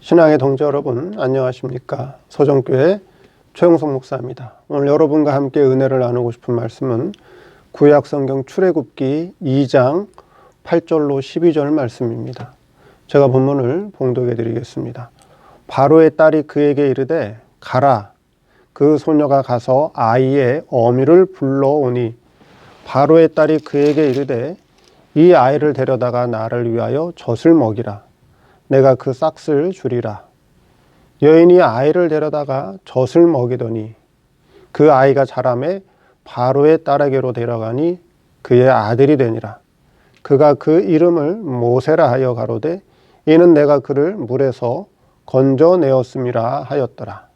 신앙의 동지 여러분, 안녕하십니까? 서정교회 최영석 목사입니다. 오늘 여러분과 함께 은혜를 나누고 싶은 말씀은 구약성경 출애굽기 2장 8절로 12절 말씀입니다. 제가 본문을 봉독해 드리겠습니다. 바로의 딸이 그에게 이르되 가라. 그 소녀가 가서 아이의 어미를 불러오니 바로의 딸이 그에게 이르되 이 아이를 데려다가 나를 위하여 젖을 먹이라. 내가 그 싹을 주리라. 여인이 아이를 데려다가 젖을 먹이더니 그 아이가 자라매 바로의 딸에게로 데려가니 그의 아들이 되니라. 그가 그 이름을 모세라 하여 가로되 이는 내가 그를 물에서 건져내었음이라 하였더라.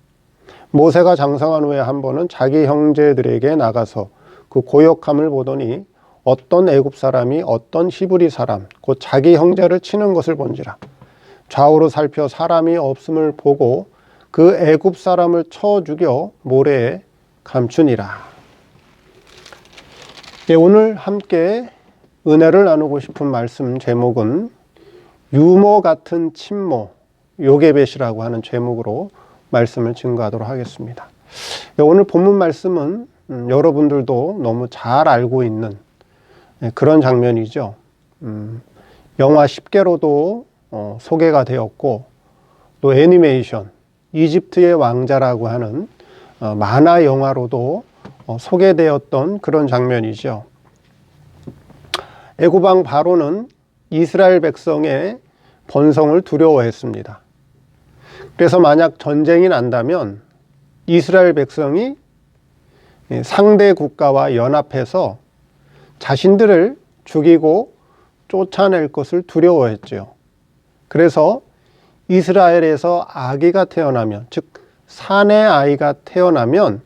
모세가 장성한 후에 한 번은 자기 형제들에게 나가서 그 고역함을 보더니 어떤 애굽 사람이 어떤 히브리 사람 곧 자기 형제를 치는 것을 본지라. 좌우로 살펴 사람이 없음을 보고 그 애굽 사람을 쳐 죽여 모래에 감추니라. 오늘 함께 은혜를 나누고 싶은 말씀 제목은 유모 같은 친모 요게벳이라고 하는 제목으로 말씀을 증거하도록 하겠습니다. 오늘 본문 말씀은 여러분들도 너무 잘 알고 있는 그런 장면이죠. 영화 10개로도 소개가 되었고 또 애니메이션 이집트의 왕자라고 하는 만화 영화로도 소개되었던 그런 장면이죠. 애굽 왕 바로는 이스라엘 백성의 번성을 두려워했습니다. 그래서 만약 전쟁이 난다면 이스라엘 백성이 상대 국가와 연합해서 자신들을 죽이고 쫓아낼 것을 두려워했죠. 그래서 이스라엘에서 아기가 태어나면, 즉 사내 아이가 태어나면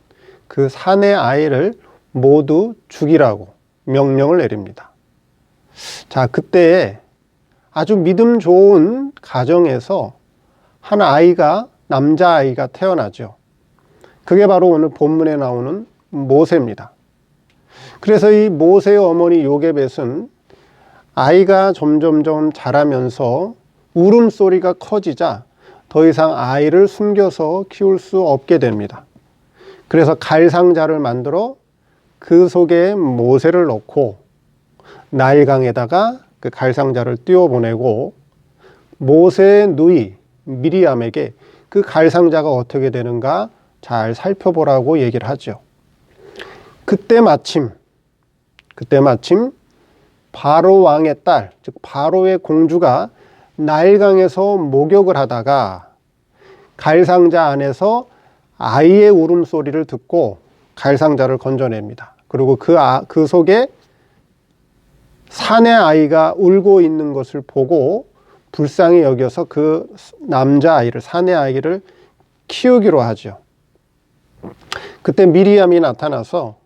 그 사내 아이를 모두 죽이라고 명령을 내립니다. 자, 그때 아주 믿음 좋은 가정에서 한 아이가, 남자아이가 태어나죠. 그게 바로 오늘 본문에 나오는 모세입니다. 그래서 이 모세의 어머니 요게벳은 아이가 점점점 자라면서 울음소리가 커지자 더 이상 아이를 숨겨서 키울 수 없게 됩니다. 그래서 갈상자를 만들어 그 속에 모세를 넣고 나일강에다가 그 갈상자를 띄워보내고 모세의 누이 미리암에게 그 갈상자가 어떻게 되는가 잘 살펴보라고 얘기를 하죠. 그때 마침 바로 왕의 딸, 즉 바로의 공주가 나일강에서 목욕을 하다가 갈상자 안에서 아이의 울음소리를 듣고 갈상자를 건져냅니다. 그리고 그 속에 사내 아이가 울고 있는 것을 보고 불쌍히 여겨서 그 남자아이를, 사내 아이를 키우기로 하죠. 그때 미리암이 나타나서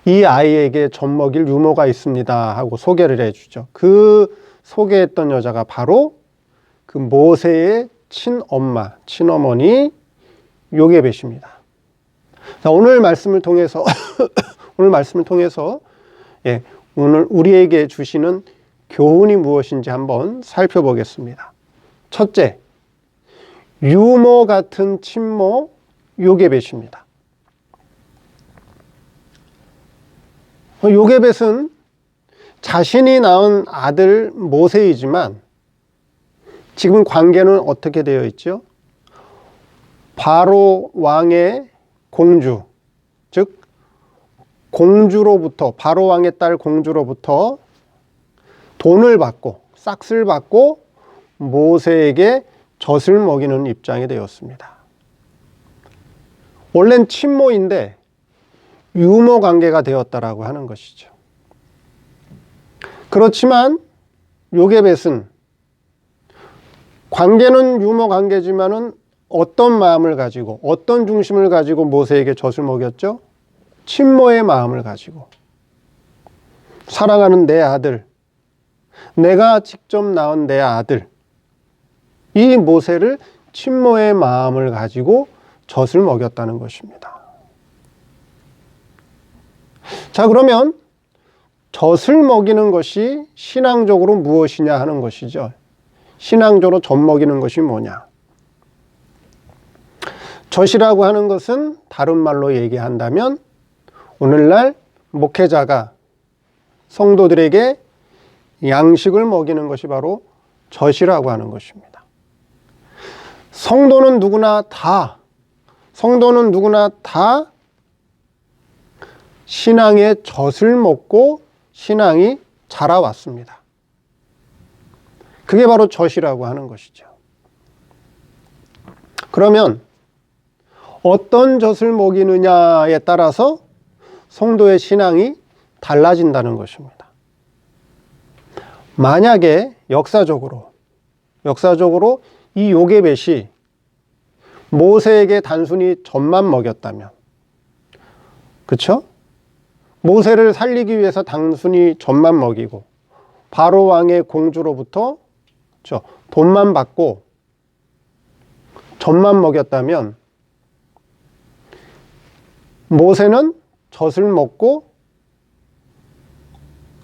이 아이에게 젖 먹일 유모가 있습니다 하고 소개를 해주죠. 그 소개했던 여자가 바로 그 모세의 친엄마, 친어머니 요게벳입니다. 자, 오늘 말씀을 통해서 오늘 우리에게 주시는 교훈이 무엇인지 한번 살펴보겠습니다. 첫째, 유모 같은 친모 요게벳입니다. 요게벳은 자신이 낳은 아들 모세이지만 지금 관계는 어떻게 되어 있죠? 바로 왕의 공주, 즉 공주로부터, 바로 왕의 딸 공주로부터 돈을 받고 싹을 받고 모세에게 젖을 먹이는 입장이 되었습니다. 원래는 친모인데 유모 관계가 되었다라고 하는 것이죠. 그렇지만 요게벳은 관계는 유모 관계지만은 어떤 마음을 가지고 어떤 중심을 가지고 모세에게 젖을 먹였죠? 친모의 마음을 가지고 사랑하는 내 아들, 내가 직접 낳은 내 아들, 이 모세를 친모의 마음을 가지고 젖을 먹였다는 것입니다. 자, 그러면 젖을 먹이는 것이 신앙적으로 무엇이냐 하는 것이죠. 신앙적으로 젖먹이는 것이 뭐냐? 젖이라고 하는 것은 다른 말로 얘기한다면 오늘날 목회자가 성도들에게 양식을 먹이는 것이 바로 젖이라고 하는 것입니다. 성도는 누구나 다 신앙의 젖을 먹고 신앙이 자라왔습니다. 그게 바로 젖이라고 하는 것이죠. 그러면 어떤 젖을 먹이느냐에 따라서 성도의 신앙이 달라진다는 것입니다. 만약에 역사적으로 이 요게벳이 모세에게 단순히 젖만 먹였다면, 그렇죠? 모세를 살리기 위해서 단순히 젖만 먹이고 바로 왕의 공주로부터 돈만 받고 젖만 먹였다면 모세는 젖을 먹고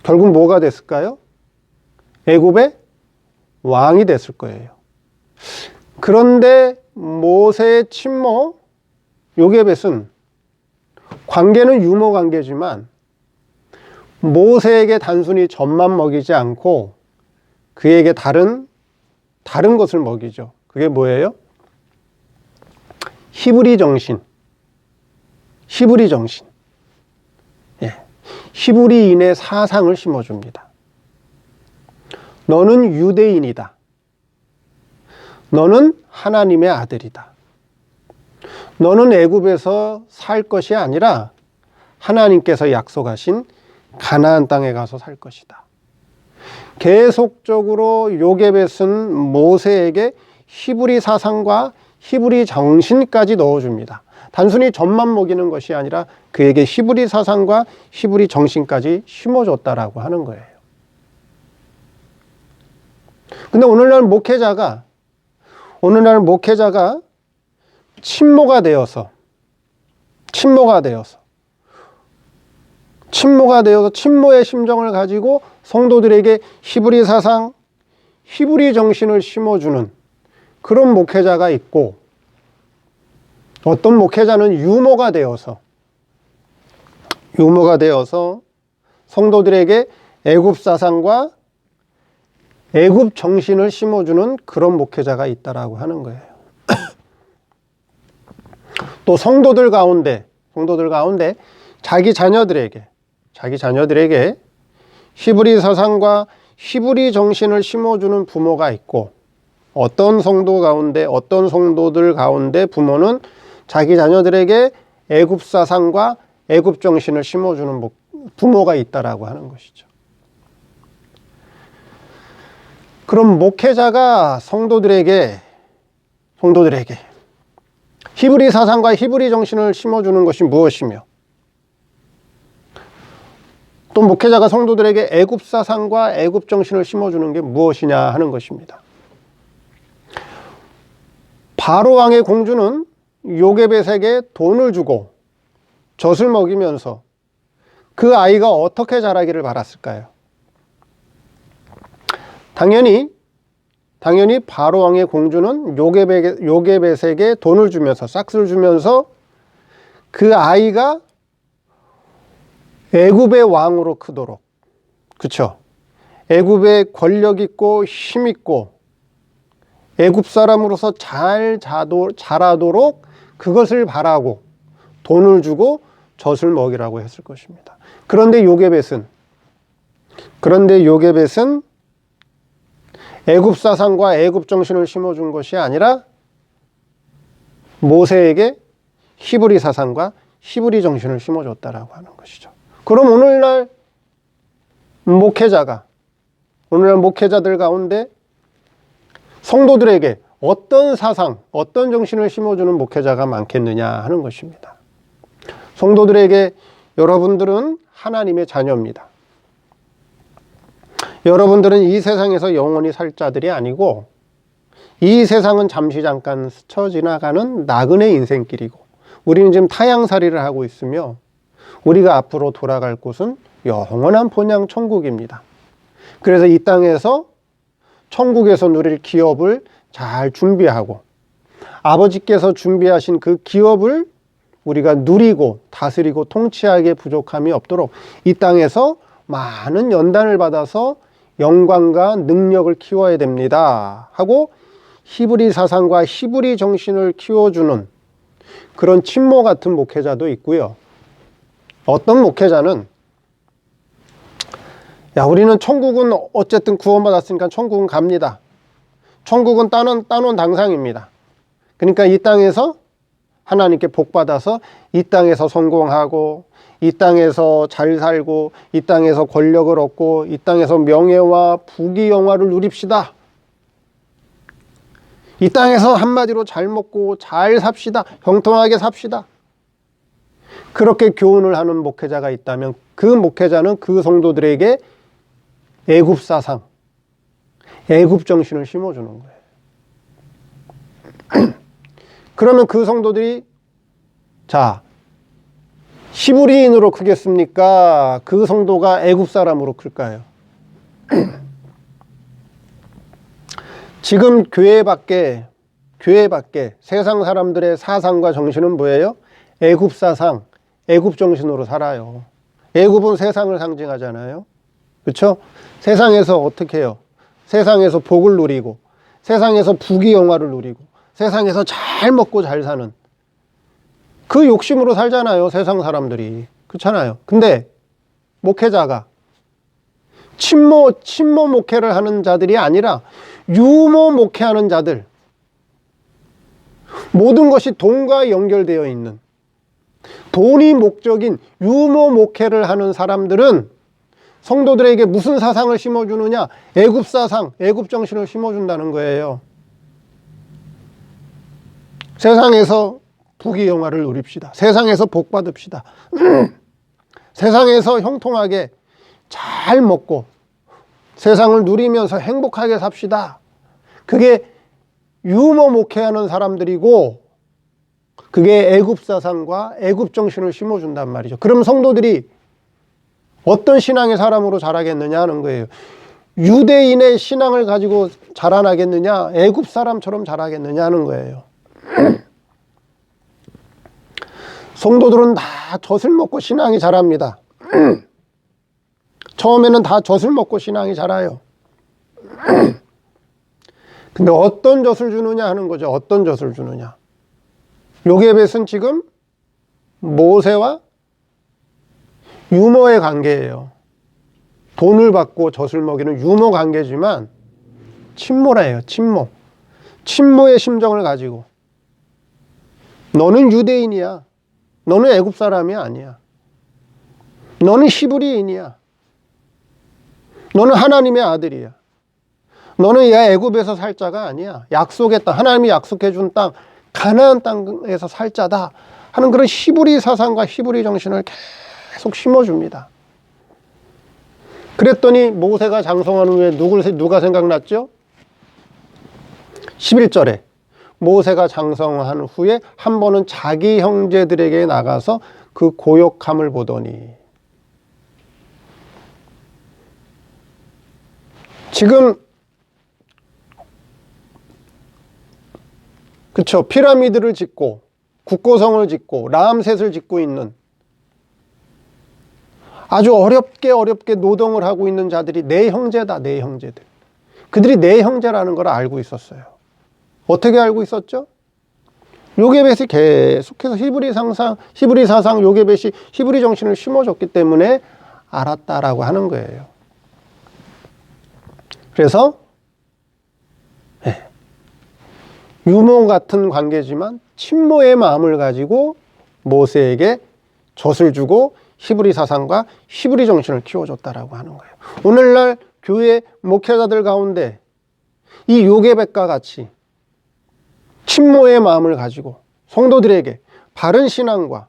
결국 뭐가 됐을까요? 애굽의 왕이 됐을 거예요. 그런데 모세의 친모 요게벳은 관계는 유모 관계지만 모세에게 단순히 젖만 먹이지 않고 그에게 다른 것을 먹이죠. 그게 뭐예요? 히브리 정신. 예. 히브리인의 사상을 심어줍니다. 너는 유대인이다. 너는 하나님의 아들이다. 너는 애굽에서 살 것이 아니라 하나님께서 약속하신 가나안 땅에 가서 살 것이다. 계속적으로 요게벳은 모세에게 히브리 사상과 히브리 정신까지 넣어줍니다. 단순히 젖만 먹이는 것이 아니라 그에게 히브리 사상과 히브리 정신까지 심어줬다라고 하는 거예요. 근데 오늘날 목회자가 친모가 되어서 친모의 심정을 가지고 성도들에게 히브리 사상, 히브리 정신을 심어주는 그런 목회자가 있고, 어떤 목회자는 유모가 되어서 성도들에게 애굽 사상과 애굽 정신을 심어주는 그런 목회자가 있다라고 하는 거예요. 또 성도들 가운데 자기 자녀들에게 히브리 사상과 히브리 정신을 심어주는 부모가 있고, 어떤 성도들 가운데 부모는 자기 자녀들에게 애굽 사상과 애굽 정신을 심어주는 부모가 있다라고 하는 것이죠. 그럼 목회자가 성도들에게 히브리 사상과 히브리 정신을 심어주는 것이 무엇이며, 또 목회자가 성도들에게 애굽 사상과 애굽 정신을 심어주는 게 무엇이냐 하는 것입니다. 바로 왕의 공주는 요게벳에게 돈을 주고 젖을 먹이면서 그 아이가 어떻게 자라기를 바랐을까요? 당연히 바로 왕의 공주는 요게벳에게 돈을 주면서, 싹스를 주면서 그 아이가 애굽의 왕으로 크도록, 그쵸? 애굽의 권력 있고 힘 있고 애굽 사람으로서 잘 자라도록 그것을 바라고 돈을 주고 젖을 먹이라고 했을 것입니다. 그런데 요게벳은 애굽 사상과 애굽 정신을 심어준 것이 아니라 모세에게 히브리 사상과 히브리 정신을 심어줬다라고 하는 것이죠. 그럼 오늘날 목회자들 가운데 성도들에게 어떤 사상, 어떤 정신을 심어주는 목회자가 많겠느냐 하는 것입니다. 성도들에게 여러분들은 하나님의 자녀입니다. 여러분들은 이 세상에서 영원히 살 자들이 아니고, 이 세상은 잠깐 스쳐 지나가는 나그네 인생길이고, 우리는 지금 타향살이를 하고 있으며 우리가 앞으로 돌아갈 곳은 영원한 본향 천국입니다. 그래서 이 땅에서 천국에서 누릴 기업을 잘 준비하고 아버지께서 준비하신 그 기업을 우리가 누리고 다스리고 통치하기에 부족함이 없도록 이 땅에서 많은 연단을 받아서 영광과 능력을 키워야 됩니다 하고 히브리 사상과 히브리 정신을 키워주는 그런 친모 같은 목회자도 있고요. 어떤 목회자는 야, 우리는 천국은 어쨌든 구원받았으니까 천국은 갑니다. 천국은 따놓은 당상입니다. 그러니까 이 땅에서 하나님께 복받아서 이 땅에서 성공하고 이 땅에서 잘 살고 이 땅에서 권력을 얻고 이 땅에서 명예와 부귀영화를 누립시다. 이 땅에서 한마디로 잘 먹고 잘 삽시다. 형통하게 삽시다. 그렇게 교훈을 하는 목회자가 있다면 그 목회자는 그 성도들에게 애굽 사상, 애굽 정신을 심어주는 거예요. 그러면 그 성도들이 자, 히브리인으로 크겠습니까? 그 성도가 애굽 사람으로 클까요? 지금 교회 밖에 세상 사람들의 사상과 정신은 뭐예요? 애굽 사상, 애굽 정신으로 살아요. 애굽은 세상을 상징하잖아요. 그렇죠? 세상에서 어떻게 해요? 세상에서 복을 누리고 세상에서 부귀영화를 누리고 세상에서 잘 먹고 잘 사는 그 욕심으로 살잖아요. 세상 사람들이. 그렇잖아요. 근데 목회자가 친모 목회를 하는 자들이 아니라 유모 목회하는 자들, 모든 것이 돈과 연결되어 있는 돈이 목적인 유모 목회를 하는 사람들은 성도들에게 무슨 사상을 심어주느냐? 애굽 사상, 애굽 정신을 심어준다는 거예요. 세상에서 부귀영화를 누립시다. 세상에서 복 받읍시다. 세상에서 형통하게 잘 먹고 세상을 누리면서 행복하게 삽시다. 그게 유모 목회하는 사람들이고 그게 애굽 사상과 애굽 정신을 심어준단 말이죠. 그럼 성도들이 어떤 신앙의 사람으로 자라겠느냐 하는 거예요. 유대인의 신앙을 가지고 자라나겠느냐, 애굽 사람처럼 자라겠느냐 하는 거예요. 성도들은 다 젖을 먹고 신앙이 자랍니다. 처음에는 다 젖을 먹고 신앙이 자라요. 근데 어떤 젖을 주느냐 하는 거죠. 어떤 젖을 주느냐. 요게벳은 지금 모세와 유모의 관계예요. 돈을 받고 젖을 먹이는 유모 관계지만 친모라예요. 친모. 친모의 심정을 가지고 너는 유대인이야. 너는 애굽 사람이 아니야. 너는 히브리인이야. 너는 하나님의 아들이야. 너는 야 애굽에서 살 자가 아니야. 약속의 땅, 하나님이 약속해 준 땅, 가나안 땅에서 살 자다 하는 그런 히브리 사상과 히브리 정신을 계속 심어줍니다. 그랬더니 모세가 장성한 후에 누가 생각났죠? 11절에 모세가 장성한 후에 한 번은 자기 형제들에게 나가서 그 고역함을 보더니, 지금 그쵸, 피라미드를 짓고 국고성을 짓고 라암셋을 짓고 있는 아주 어렵게 노동을 하고 있는 자들이 내 형제다. 내 형제들. 그들이 내 형제라는 걸 알고 있었어요. 어떻게 알고 있었죠? 요게벳이 계속해서 히브리 사상 요게벳이 히브리 정신을 심어줬기 때문에 알았다라고 하는 거예요. 그래서 유모 같은 관계지만 친모의 마음을 가지고 모세에게 젖을 주고 히브리 사상과 히브리 정신을 키워줬다라고 하는 거예요. 오늘날 교회 목회자들 가운데 이 요게벳과 같이 친모의 마음을 가지고 성도들에게 바른 신앙과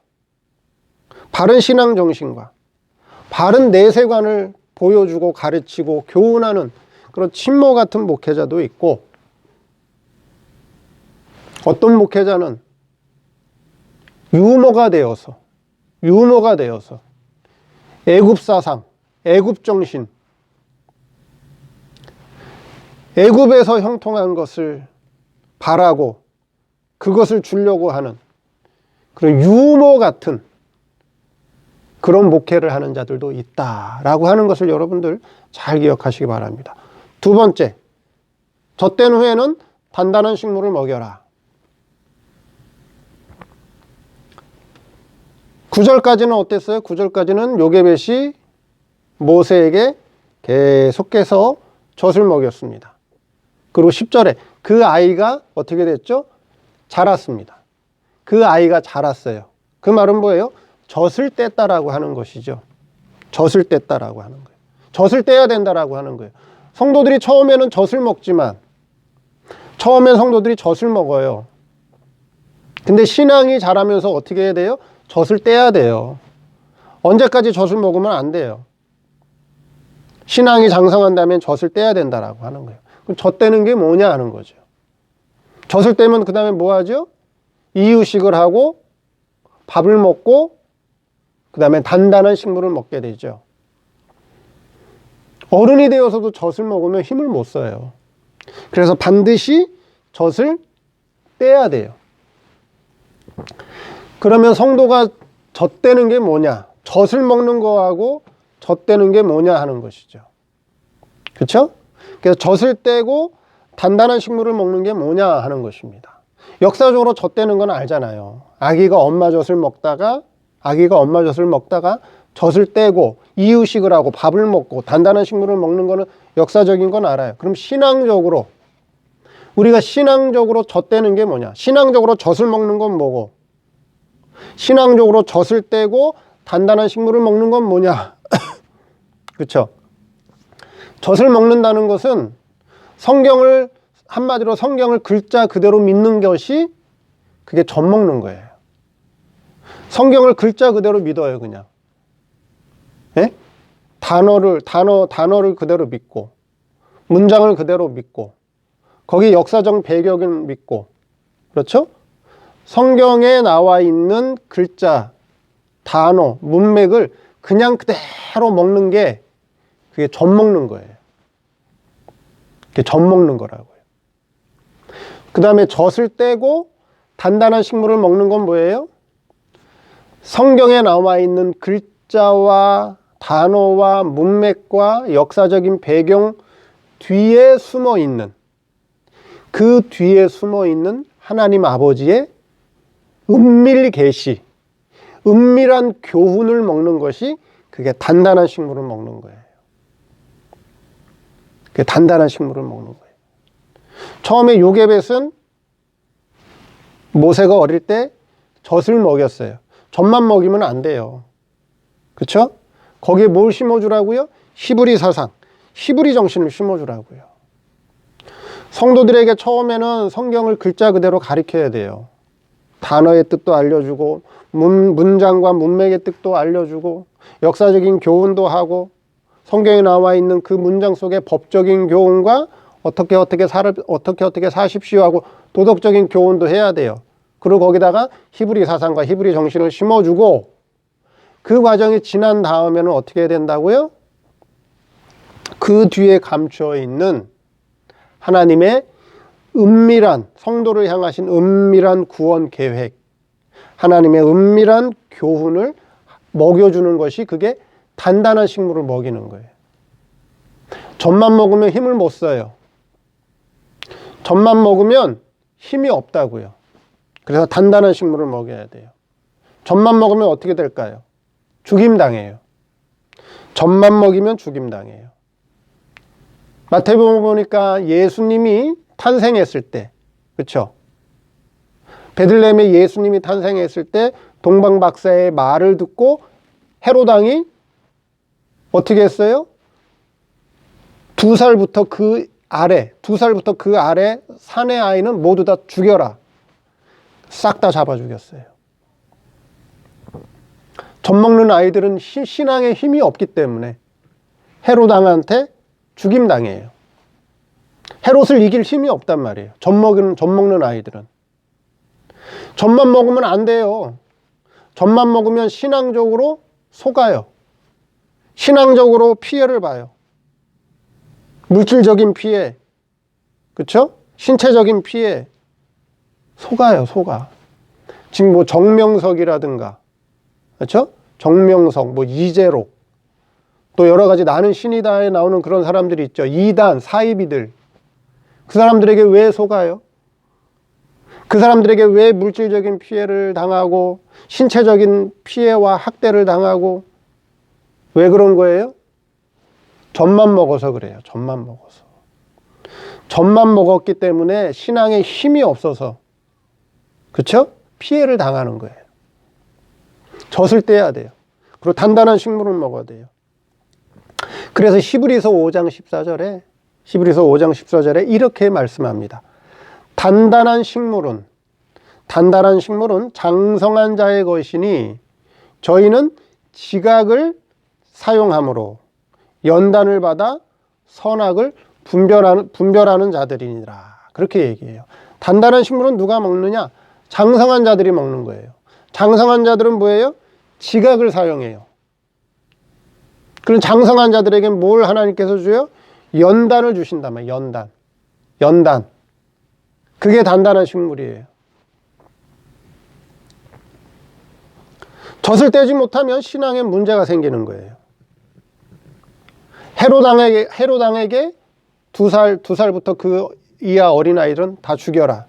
바른 신앙 정신과 바른 내세관을 보여주고 가르치고 교훈하는 그런 친모 같은 목회자도 있고, 어떤 목회자는 유모가 되어서 애굽 사상, 애굽 정신, 애굽에서 형통한 것을 바라고 그것을 주려고 하는 그런 유모 같은 그런 목회를 하는 자들도 있다라고 하는 것을 여러분들 잘 기억하시기 바랍니다. 두 번째, 젖된 후에는 단단한 식물을 먹여라. 9절까지는 어땠어요? 9절까지는 요게벳이 모세에게 계속해서 젖을 먹였습니다. 그리고 10절에 그 아이가 어떻게 됐죠? 자랐습니다. 그 아이가 자랐어요. 그 말은 뭐예요? 젖을 뗐다라고 하는 것이죠. 젖을 뗐다라고 하는 거예요. 젖을 떼야 된다라고 하는 거예요. 성도들이 처음에는 젖을 먹지만, 처음엔 성도들이 젖을 먹어요. 근데 신앙이 자라면서 어떻게 해야 돼요? 젖을 떼야 돼요. 언제까지 젖을 먹으면 안 돼요. 신앙이 장성한다면 젖을 떼야 된다라고 하는 거예요. 그럼 젖 떼는 게 뭐냐 하는 거죠. 젖을 떼면 그 다음에 뭐 하죠? 이유식을 하고 밥을 먹고 그 다음에 단단한 식물을 먹게 되죠. 어른이 되어서도 젖을 먹으면 힘을 못 써요. 그래서 반드시 젖을 떼야 돼요. 그러면 성도가 젖대는 게 뭐냐? 젖을 먹는 거하고 젖대는 게 뭐냐 하는 것이죠. 그렇죠? 그래서 젖을 떼고 단단한 식물을 먹는 게 뭐냐 하는 것입니다. 역사적으로 젖대는 건 알잖아요. 아기가 엄마 젖을 먹다가 젖을 떼고 이유식을 하고 밥을 먹고 단단한 식물을 먹는 거는 역사적인 건 알아요. 그럼 신앙적으로 우리가 신앙적으로 젖대는 게 뭐냐? 신앙적으로 젖을 먹는 건 뭐고? 신앙적으로 젖을 떼고 단단한 식물을 먹는 건 뭐냐? 그렇죠? 젖을 먹는다는 것은 한마디로 성경을 글자 그대로 믿는 것이 그게 젖 먹는 거예요. 성경을 글자 그대로 믿어요, 그냥. 예? 단어를 그대로 믿고, 문장을 그대로 믿고, 거기 역사적 배경을 믿고, 그렇죠? 성경에 나와 있는 글자, 단어, 문맥을 그냥 그대로 먹는 게 그게 젖 먹는 거예요. 그게 젖 먹는 거라고요. 그 다음에 젖을 떼고 단단한 식물을 먹는 건 뭐예요? 성경에 나와 있는 글자와 단어와 문맥과 역사적인 배경 뒤에 숨어 있는 그 뒤에 숨어 있는 하나님 아버지의 은밀 계시, 은밀한 교훈을 먹는 것이 그게 단단한 식물을 먹는 거예요. 그게 단단한 식물을 먹는 거예요. 처음에 요게벳은 모세가 어릴 때 젖을 먹였어요. 젖만 먹이면 안 돼요. 그렇죠? 거기에 뭘 심어주라고요? 히브리 사상, 히브리 정신을 심어주라고요. 성도들에게 처음에는 성경을 글자 그대로 가르쳐야 돼요. 단어의 뜻도 알려주고 문장과 문맥의 뜻도 알려주고 역사적인 교훈도 하고 성경에 나와 있는 그 문장 속에 법적인 교훈과 어떻게 사십시오 하고 도덕적인 교훈도 해야 돼요. 그리고 거기다가 히브리 사상과 히브리 정신을 심어주고 그 과정이 지난 다음에는 어떻게 해야 된다고요? 그 뒤에 감추어 있는 하나님의 은밀한 성도를 향하신 은밀한 구원 계획, 하나님의 은밀한 교훈을 먹여주는 것이 그게 단단한 식물을 먹이는 거예요. 젖만 먹으면 힘을 못 써요. 젖만 먹으면 힘이 없다고요. 그래서 단단한 식물을 먹여야 돼요. 젖만 먹으면 어떻게 될까요? 죽임당해요. 젖만 먹이면 죽임당해요. 마태복음 보니까 예수님이 탄생했을 때, 그렇죠? 베들레헴에 예수님이 탄생했을 때 동방박사의 말을 듣고 헤로당이 어떻게 했어요? 2살부터 그 아래 산의 아이는 모두 다 죽여라. 싹 다 잡아 죽였어요. 젖 먹는 아이들은 신앙에 힘이 없기 때문에 헤롯왕한테 죽임당해요. 헤롯을 이길 힘이 없단 말이에요. 젖 먹는 아이들은. 젖만 먹으면 안 돼요. 젖만 먹으면 신앙적으로 속아요. 신앙적으로 피해를 봐요. 물질적인 피해, 그쵸? 신체적인 피해 속아요, 속아. 지금 뭐 정명석이라든가, 그쵸? 정명석, 뭐 이재록, 또 여러 가지 나는 신이다에 나오는 그런 사람들이 있죠. 이단, 사이비들. 그 사람들에게 왜 속아요? 그 사람들에게 왜 물질적인 피해를 당하고 신체적인 피해와 학대를 당하고 왜 그런 거예요? 젖만 먹어서 그래요. 젖만 먹어서. 젖만 먹었기 때문에 신앙에 힘이 없어서, 그쵸? 피해를 당하는 거예요. 젖을 떼야 돼요. 그리고 단단한 식물을 먹어야 돼요. 그래서 히브리서 5장 14절에 이렇게 말씀합니다. 단단한 식물은 장성한 자의 것이니 저희는 지각을 사용함으로 연단을 받아 선악을 분별하는 자들이니라. 그렇게 얘기해요. 단단한 식물은 누가 먹느냐? 장성한 자들이 먹는 거예요. 장성한 자들은 뭐예요? 지각을 사용해요. 그럼 장성한 자들에게 뭘 하나님께서 줘요? 연단을 주신단 말이에요. 연단. 그게 단단한 식물이에요. 젖을 떼지 못하면 신앙에 문제가 생기는 거예요. 헤롯왕에게 두 살부터 그 이하 어린아이들은 다 죽여라.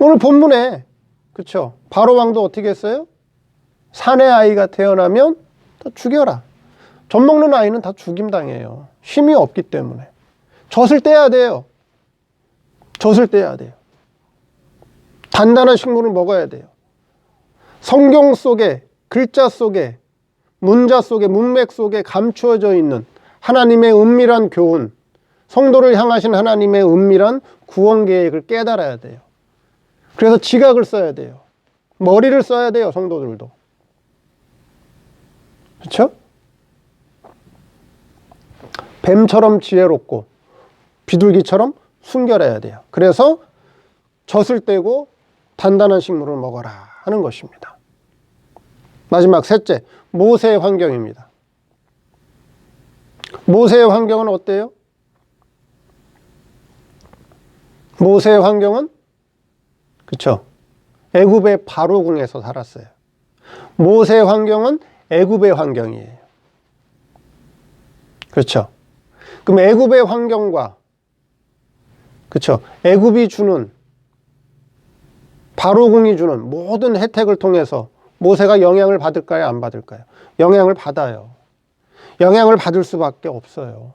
오늘 본문에, 그쵸? 바로 왕도 어떻게 했어요? 사내 아이가 태어나면 다 죽여라. 젖 먹는 아이는 다 죽임당해요. 힘이 없기 때문에. 젖을 떼야 돼요. 젖을 떼야 돼요. 단단한 식물을 먹어야 돼요. 성경 속에, 글자 속에, 문자 속에, 문맥 속에 감추어져 있는 하나님의 은밀한 교훈, 성도를 향하신 하나님의 은밀한 구원 계획을 깨달아야 돼요. 그래서 지각을 써야 돼요. 머리를 써야 돼요, 성도들도. 그렇죠? 뱀처럼 지혜롭고 비둘기처럼 순결해야 돼요. 그래서 젖을 떼고 단단한 식물을 먹어라 하는 것입니다. 마지막 셋째, 모세의 환경입니다. 모세의 환경은 어때요? 모세의 환경은, 그쵸? 애굽의 바로궁에서 살았어요. 모세의 환경은 애굽의 환경이에요. 그렇죠? 그럼 애굽의 환경과, 그렇죠? 애굽이 주는, 바로궁이 주는 모든 혜택을 통해서 모세가 영향을 받을까요? 안 받을까요? 영향을 받아요. 영향을 받을 수밖에 없어요.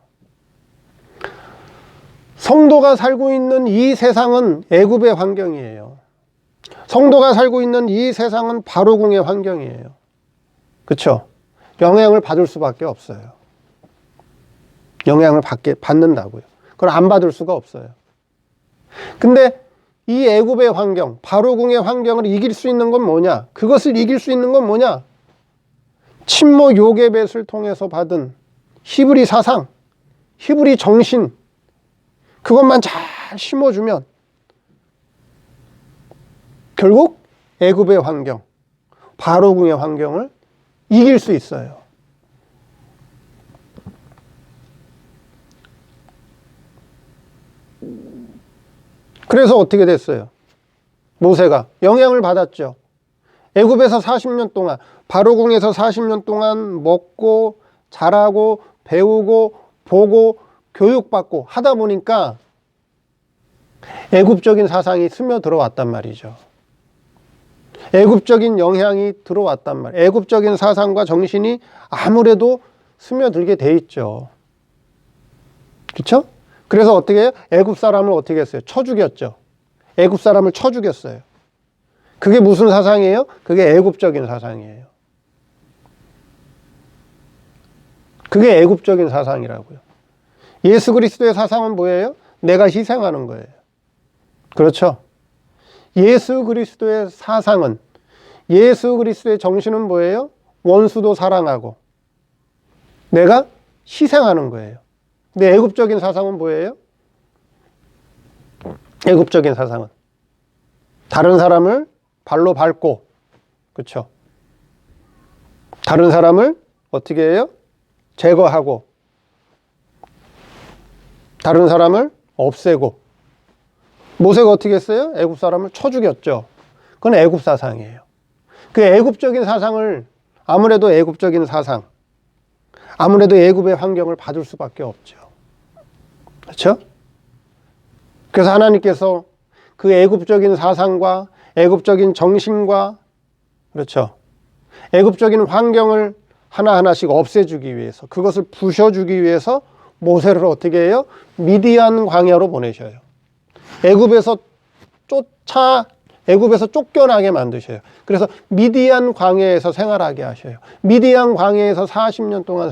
성도가 살고 있는 이 세상은 애굽의 환경이에요. 성도가 살고 있는 이 세상은 바로궁의 환경이에요. 그렇죠? 영향을 받을 수밖에 없어요. 영향을 받는다고요. 그걸 안 받을 수가 없어요. 근데 이 애굽의 환경, 바로궁의 환경을 이길 수 있는 건 뭐냐? 그것을 이길 수 있는 건 뭐냐? 친모 요게벳을 통해서 받은 히브리 사상, 히브리 정신, 그것만 잘 심어주면 결국 애굽의 환경, 바로궁의 환경을 이길 수 있어요. 그래서 어떻게 됐어요? 모세가 영향을 받았죠. 애굽에서 40년 동안, 바로궁에서 40년 동안 먹고 자라고 배우고 보고 교육받고 하다 보니까 애굽적인 사상이 스며들어왔단 말이죠. 애굽적인 영향이 들어왔단 말이에요. 애굽적인 사상과 정신이 아무래도 스며들게 돼 있죠. 그렇죠? 그래서 어떻게 해요? 애굽 사람을 어떻게 했어요? 쳐 죽였죠. 애굽 사람을 쳐 죽였어요. 그게 무슨 사상이에요? 그게 애굽적인 사상이에요. 그게 애굽적인 사상이라고요. 예수 그리스도의 사상은 뭐예요? 내가 희생하는 거예요. 그렇죠? 예수 그리스도의 사상은, 예수 그리스도의 정신은 뭐예요? 원수도 사랑하고 내가 희생하는 거예요. 근데 애굽적인 사상은 뭐예요? 애굽적인 사상은 다른 사람을 발로 밟고, 그렇죠? 다른 사람을 어떻게 해요? 제거하고 다른 사람을 없애고 모세가 어떻게 했어요? 애굽 사람을 쳐 죽였죠. 그건 애굽 사상이에요. 그 애굽적인 사상을 아무래도 애굽적인 사상, 아무래도 애굽의 환경을 받을 수밖에 없죠. 그렇죠? 그래서 하나님께서 그 애굽적인 사상과 애굽적인 정신과 그렇죠. 애굽적인 환경을 하나하나씩 없애주기 위해서 그것을 부셔주기 위해서 모세를 어떻게 해요? 미디안 광야로 보내셔요. 애굽에서 쫓겨나게 만드셔요. 그래서 미디안 광야에서 생활하게 하셔요. 미디안 광야에서 40년 동안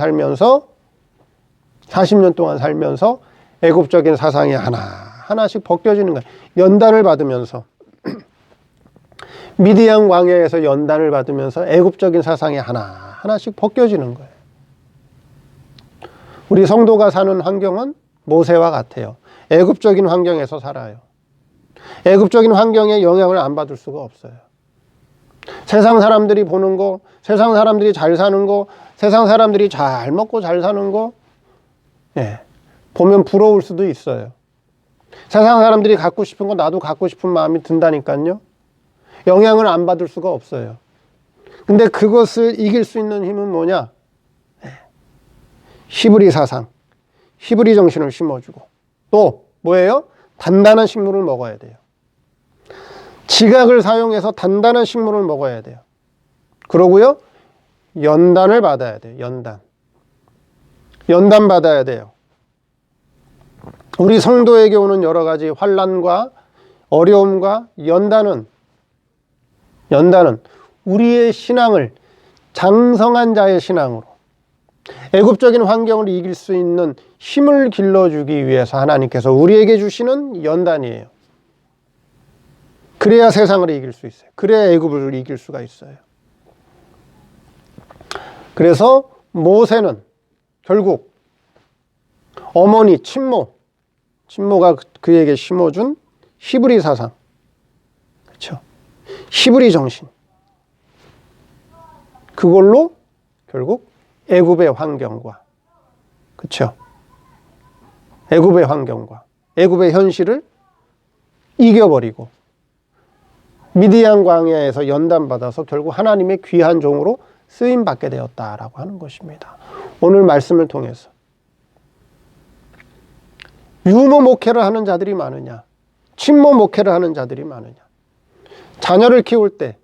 살면서 애굽적인 사상이 하나씩 벗겨지는 거예요. 연단을 받으면서 미디안 광야에서 연단을 받으면서 애굽적인 사상이 하나씩 벗겨지는 거예요. 우리 성도가 사는 환경은 모세와 같아요. 애굽적인 환경에서 살아요. 애굽적인 환경에 영향을 안 받을 수가 없어요. 세상 사람들이 보는 거, 세상 사람들이 잘 사는 거, 세상 사람들이 잘 먹고 잘 사는 거, 보면 부러울 수도 있어요. 세상 사람들이 갖고 싶은 거 나도 갖고 싶은 마음이 든다니까요. 영향을 안 받을 수가 없어요. 근데 그것을 이길 수 있는 힘은 뭐냐? 히브리 사상, 히브리 정신을 심어주고 또 뭐예요? 단단한 식물을 먹어야 돼요. 지각을 사용해서 단단한 식물을 먹어야 돼요. 그러고요, 연단을 받아야 돼요. 연단 받아야 돼요. 우리 성도에게 오는 여러 가지 환난과 어려움과 연단은 우리의 신앙을 장성한 자의 신앙으로 애굽적인 환경을 이길 수 있는 힘을 길러주기 위해서 하나님께서 우리에게 주시는 연단이에요. 그래야 세상을 이길 수 있어요. 그래야 애굽을 이길 수가 있어요. 그래서 모세는 결국 어머니 친모가 그에게 심어준 히브리 사상, 그렇죠? 히브리 정신, 그걸로 결국 애굽의 환경과, 그렇죠? 애굽의 환경과 애굽의 현실을 이겨버리고 미디안 광야에서 연단받아서 결국 하나님의 귀한 종으로 쓰임받게 되었다라고 하는 것입니다. 오늘 말씀을 통해서 유모 목회를 하는 자들이 많으냐, 친모 목회를 하는 자들이 많으냐, 자녀를 키울 때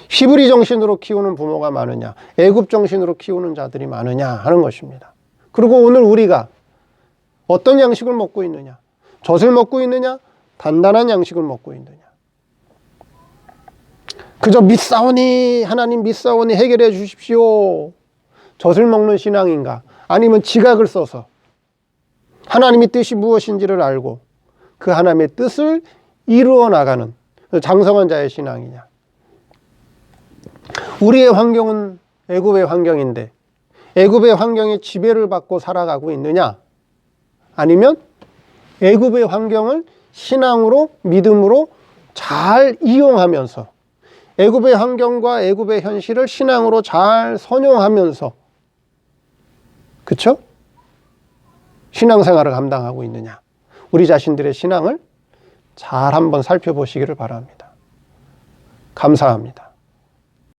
히브리 정신으로 키우는 부모가 많으냐, 애굽 정신으로 키우는 자들이 많으냐 하는 것입니다. 그리고 오늘 우리가 어떤 양식을 먹고 있느냐, 젖을 먹고 있느냐, 단단한 양식을 먹고 있느냐, 그저 믿사오니 하나님 믿사오니 해결해 주십시오, 젖을 먹는 신앙인가, 아니면 지각을 써서 하나님의 뜻이 무엇인지를 알고 그 하나님의 뜻을 이루어 나가는 장성한 자의 신앙이냐. 우리의 환경은 애굽의 환경인데 애굽의 환경에 지배를 받고 살아가고 있느냐, 아니면 애굽의 환경을 신앙으로 믿음으로 잘 이용하면서 애굽의 환경과 애굽의 현실을 신앙으로 잘 선용하면서, 그렇죠? 신앙생활을 감당하고 있느냐. 우리 자신들의 신앙을 잘 한번 살펴보시기를 바랍니다. 감사합니다.